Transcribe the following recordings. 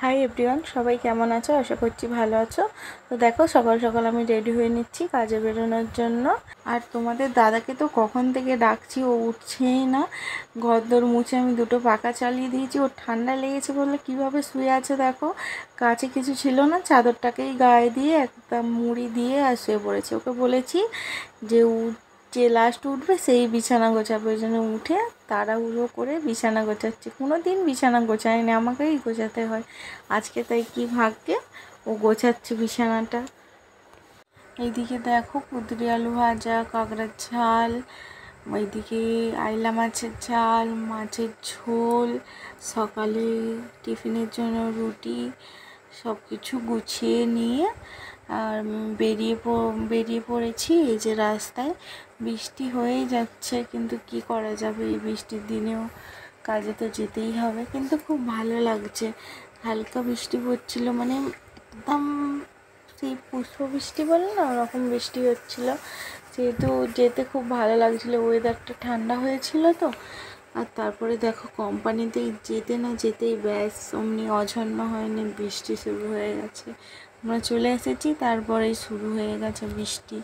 Hi everyone, সবাই কেমন আছো? আশা করছি ভালো আছো। তো দেখো, সকাল সকাল আমি রেডি হয়ে নিচ্ছি কাজে বেরোনোর জন্য। আর তোমাদের দাদাকে তো কখন থেকে ডাকছি, ও উঠছেই না। ঘরদোর মুছে আমি দুটো পাখা চালিয়ে দিয়েছি। ওর ঠান্ডা লেগেছে বলে কীভাবে শুয়ে আছে দেখো। কাছে কিছু ছিল না, চাদরটাকেই গায়ে দিয়ে একটা মুড়ি দিয়ে আর শুয়ে পড়েছে। ওকে বলেছি যে যে লাস্ট উঠবে সেই বিছানা গোছাবে, ওই জন্য উঠে তাড়াহুড়ো করে বিছানা গোছাচ্ছে। কোনো দিন বিছানা গোছায়নি, আমাকেই গোছাতে হয়। আজকে তাই কি ভাগ্যে ও গোছাচ্ছে বিছানাটা। এইদিকে দেখো, কুদরি আলু ভাজা, কাঁকড়ার ঝাল, ওইদিকে আইলা মাছের ঝাল, মাছের ঝোল, সকালে টিফিনের জন্য রুটি, সব কিছু গুছিয়ে নিয়ে আর বেরিয়ে পড়েছি। এই যে রাস্তায় বৃষ্টি হয়েই যাচ্ছে, কিন্তু কি করা যাবে, এই বৃষ্টির দিনেও কাজে তো যেতেই হবে। কিন্তু খুব ভালো লাগছে, হালকা বৃষ্টি পড়ছিল, মানে একদম সেই পুষ্প বৃষ্টি বলে না, ওরকম বৃষ্টি হচ্ছিল। যেহেতু যেতে খুব ভালো লাগছিলো, ওয়েদারটা ঠান্ডা হয়েছিল তো। আর তারপরে দেখো, কোম্পানিতেই যেতে না যেতেই ব্যাস অমনি অঝর্ণ হয়নি, বৃষ্টি শুরু হয়ে গেছে। আমরা চলে এসেছি, তারপরেই শুরু হয়ে গেছে বৃষ্টি।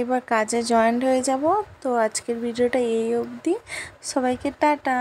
এবার কাজে জয়েন্ট হয়ে যাব। তো আজকের ভিডিওটা এই অবধি। সবাইকে টাটা।